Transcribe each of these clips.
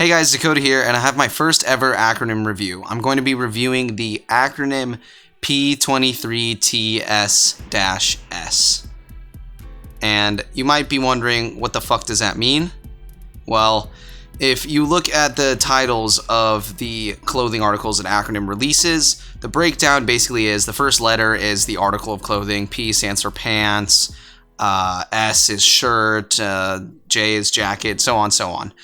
Hey guys, Dakota here, and I have my first ever acronym review. I'm going to be reviewing the Acronym P23TS-S. And you might be wondering, what the fuck does that mean? Well, if you look at the titles of the clothing articles that Acronym releases, the breakdown basically is the first letter is the article of clothing, P stands for pants, S is shirt, J is jacket, so on, so on.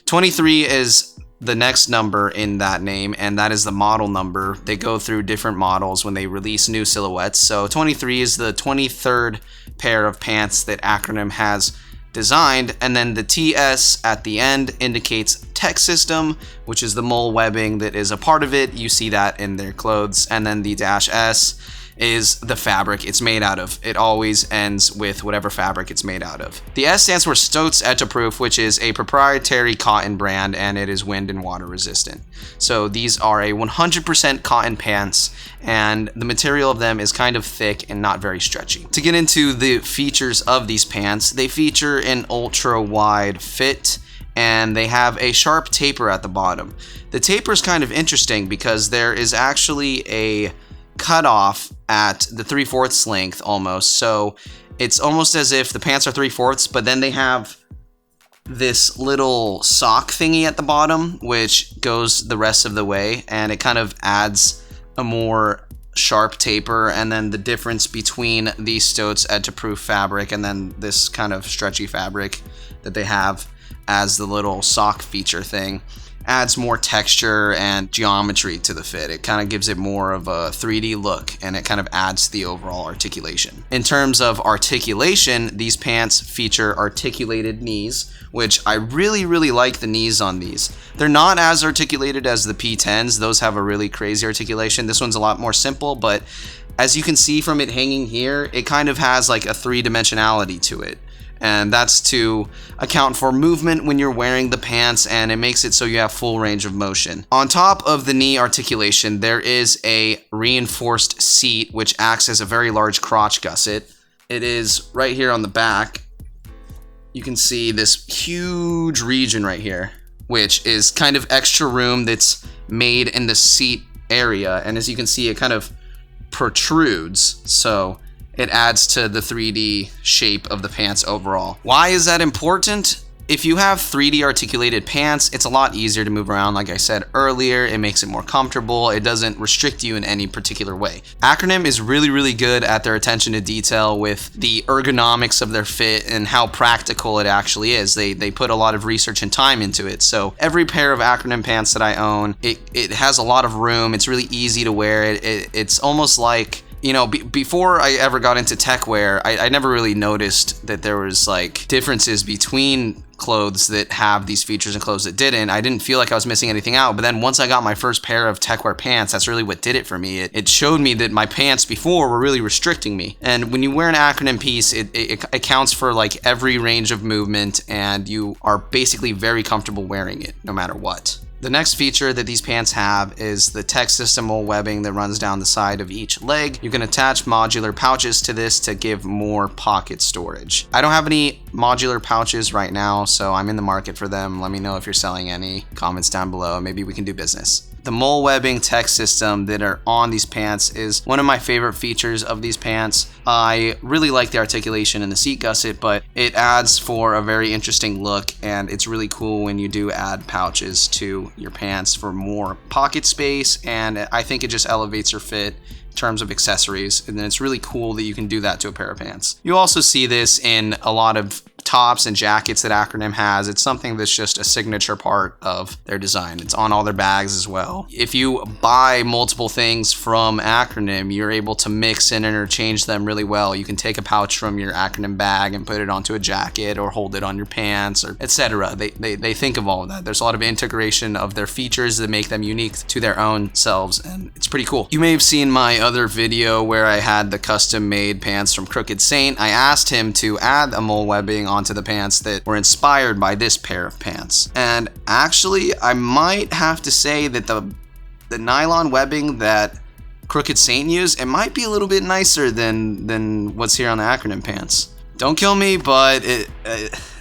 23 is the next number in that name, and that is the model number. They go through different models when they release new silhouettes. So 23 is the 23rd pair of pants that Acronym has designed, and then the TS at the end indicates tech system, which is the mole webbing that is a part of it. You see that in their clothes. And then the -S is the fabric it's made out of. It always ends with whatever fabric it's made out of. The S stands for Stotz Etchaproof, which is a proprietary cotton brand, and it is wind and water resistant. So these are a 100% cotton pants, and the material of them is kind of thick and not very stretchy. To get into the features of these pants, they feature an ultra wide fit, and they have a sharp taper at the bottom. The taper is kind of interesting because there is actually a cutoff at the 3/4 length almost. So it's almost as if the pants are 3/4, but then they have this little sock thingy at the bottom, which goes the rest of the way, and it kind of adds a more sharp taper. And then the difference between the Stotz Etchaproof fabric and then this kind of stretchy fabric that they have as the little sock feature thing adds more texture and geometry to the fit. It kind of gives it more of a 3D look, and it kind of adds to the overall articulation. In terms of articulation, these pants feature articulated knees, which I really like the knees on these. They're not as articulated as the P10s. Those have a really crazy articulation. This one's a lot more simple, but as you can see from it hanging here, it kind of has like a three-dimensionality to it. And that's to account for movement when you're wearing the pants, and it makes it so you have full range of motion. On top of the knee articulation, there is a reinforced seat, which acts as a very large crotch gusset. It is right here on the back. You can see this huge region right here, which is kind of extra room that's made in the seat area. And as you can see, it kind of protrudes. So it adds to the 3D shape of the pants overall. Why is that important? If you have 3D articulated pants, it's a lot easier to move around. Like I said earlier, it makes it more comfortable. It doesn't restrict you in any particular way. Acronym is really good at their attention to detail with the ergonomics of their fit and how practical it actually is. They put a lot of research and time into it. So every pair of Acronym pants that I own, it has a lot of room. It's really easy to wear. It's almost like, you know, before I ever got into tech wear, I never really noticed that there was like differences between clothes that have these features and clothes that didn't. I didn't feel like I was missing anything out. But then once I got my first pair of tech wear pants, that's really what did it for me. It showed me that my pants before were really restricting me. And when you wear an Acronym piece, it accounts for like every range of movement, and you are basically very comfortable wearing it no matter what. The next feature that these pants have is the tech system mole webbing that runs down the side of each leg. You can attach modular pouches to this to give more pocket storage. I don't have any modular pouches right now, so I'm in the market for them. Let me know if you're selling any. Comments down below. Maybe we can do business. The mole webbing tech system that are on these pants is one of my favorite features of these pants. I really like the articulation in the seat gusset, but it adds for a very interesting look, and it's really cool when you do add pouches to your pants for more pocket space, and I think it just elevates your fit in terms of accessories, and then it's really cool that you can do that to a pair of pants. You also see this in a lot of tops and jackets that Acronym has. It's something that's just a signature part of their design. It's on all their bags as well. If you buy multiple things from Acronym, you're able to mix and interchange them really well. You can take a pouch from your Acronym bag and put it onto a jacket, or hold it on your pants, or etc. They think of all of that. There's a lot of integration of their features that make them unique to their own selves, and it's pretty cool. You may have seen my other video where I had the custom made pants from Crooked Saint. I asked him to add a mole webbing onto the pants that were inspired by this pair of pants. And actually, I might have to say that the nylon webbing that Crooked Saint used, it might be a little bit nicer than what's here on the Acronym pants. Don't kill me, but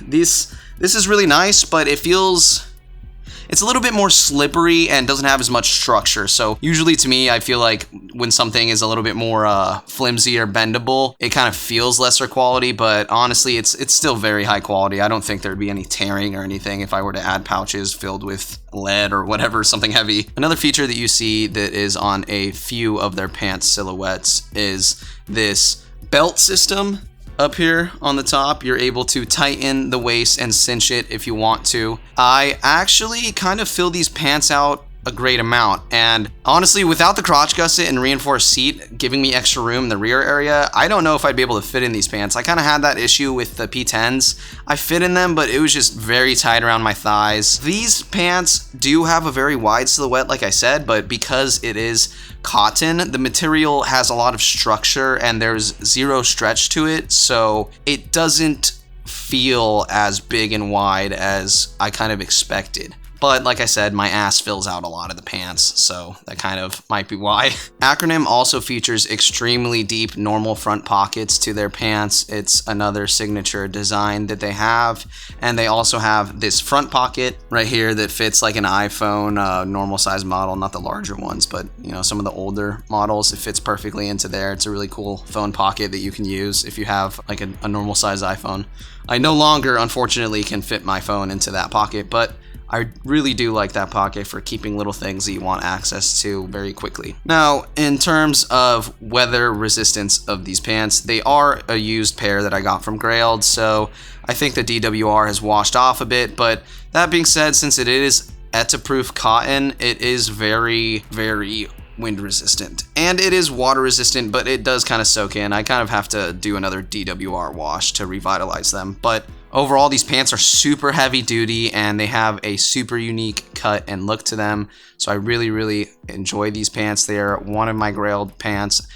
this is really nice, but it's it's a little bit more slippery and doesn't have as much structure. So usually to me, I feel like when something is a little bit more flimsy or bendable, it kind of feels lesser quality, but honestly, it's still very high quality. I don't think there'd be any tearing or anything if I were to add pouches filled with lead or whatever, something heavy. Another feature that you see that is on a few of their pants silhouettes is this belt system. Up here on the top, you're able to tighten the waist and cinch it if you want to. I actually kind of fill these pants out a great amount, and honestly, without the crotch gusset and reinforced seat giving me extra room in the rear area, I don't know if I'd be able to fit in these pants. I kind of had that issue with the P10s. I fit in them, but it was just very tight around my thighs. These pants do have a very wide silhouette, like I said, but because it is cotton, the material has a lot of structure and there's zero stretch to it, so it doesn't feel as big and wide as I kind of expected. But like I said, my ass fills out a lot of the pants, so that kind of might be why. Acronym also features extremely deep normal front pockets to their pants. It's another signature design that they have. And they also have this front pocket right here that fits like an iPhone normal size model, not the larger ones, but you know, some of the older models, it fits perfectly into there. It's a really cool phone pocket that you can use if you have like a normal size iPhone. I no longer, unfortunately, can fit my phone into that pocket, but I really do like that pocket for keeping little things that you want access to very quickly. Now, in terms of weather resistance of these pants, they are a used pair that I got from Grail, so I think the DWR has washed off a bit, but that being said, since it is ETA-proof cotton, it is very, very wind resistant, and it is water resistant, but it does kind of soak in. I kind of have to do another DWR wash to revitalize them, but overall these pants are super heavy duty and they have a super unique cut and look to them, so I really enjoy these pants. They are one of my Grail pants.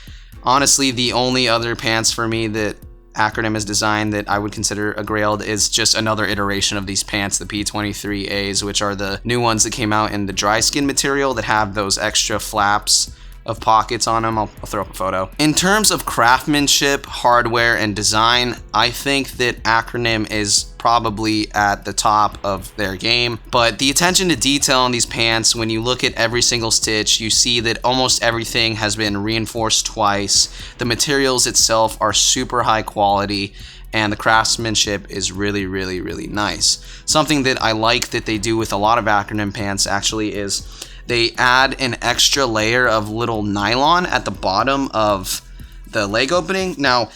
Honestly, the only other pants for me that Acronym has designed that I would consider a Grail is just another iteration of these pants, the P23As, which are the new ones that came out in the dry skin material that have those extra flaps of pockets on them. I'll throw up a photo. In terms of craftsmanship, hardware, and design, I think that Acronym is probably at the top of their game, but the attention to detail on these pants, when you look at every single stitch, you see that almost everything has been reinforced twice. The materials itself are super high quality, and the craftsmanship is really nice. Something that I like that they do with a lot of Acronym pants actually is they add an extra layer of little nylon at the bottom of the leg opening. Now,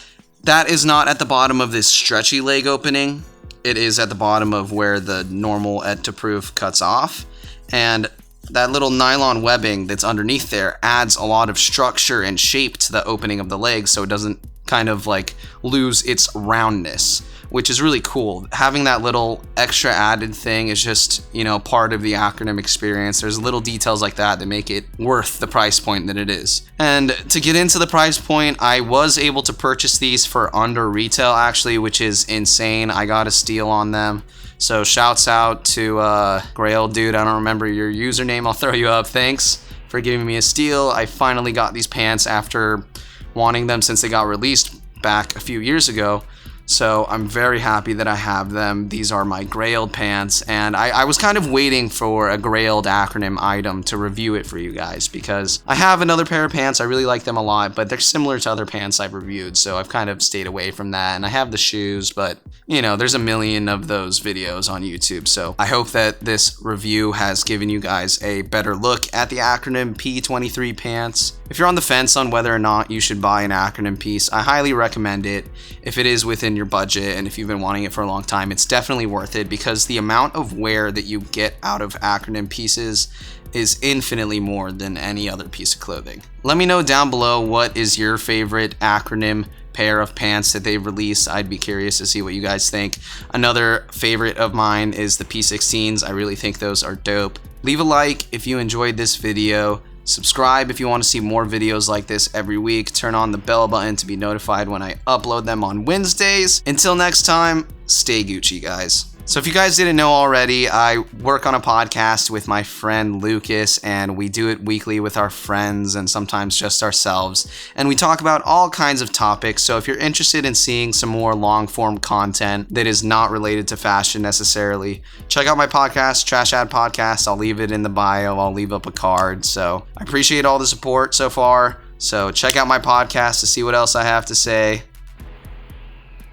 that is not at the bottom of this stretchy leg opening. It is at the bottom of where the normal ETA-proof cuts off. And that little nylon webbing that's underneath there adds a lot of structure and shape to the opening of the leg, so it doesn't kind of like lose its roundness, which is really cool. Having that little extra added thing is just, you know, part of the Acronym experience. There's little details like that that make it worth the price point that it is. And to get into the price point, I was able to purchase these for under retail actually, which is insane. I got a steal on them. So shouts out to Grail dude, I don't remember your username, I'll throw you up. Thanks for giving me a steal. I finally got these pants after wanting them since they got released back a few years ago. So I'm very happy that I have them. These are my Grailed pants, and I was kind of waiting for a Grailed Acronym item to review it for you guys, because I have another pair of pants. I really like them a lot, but they're similar to other pants I've reviewed, so I've kind of stayed away from that. And I have the shoes, but you know, there's a million of those videos on YouTube, so I hope that this review has given you guys a better look at the Acronym P23 pants. If you're on the fence on whether or not you should buy an Acronym piece, I highly recommend it. If it is within your budget and if you've been wanting it for a long time, it's definitely worth it, because the amount of wear that you get out of Acronym pieces is infinitely more than any other piece of clothing. Let me know down below what is your favorite Acronym pair of pants that they've released. I'd be curious to see what you guys think. Another favorite of mine is the P16s. I really think those are dope. Leave a like if you enjoyed this video. Subscribe if you want to see more videos like this every week. Turn on the bell button to be notified when I upload them on Wednesdays. Until next time, stay Gucci, guys. So if you guys didn't know already, I work on a podcast with my friend Lucas, and we do it weekly with our friends and sometimes just ourselves. And we talk about all kinds of topics. So if you're interested in seeing some more long-form content that is not related to fashion necessarily, check out my podcast, Trash Ad Podcast. I'll leave it in the bio. I'll leave up a card. So I appreciate all the support so far. So check out my podcast to see what else I have to say.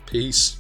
Peace.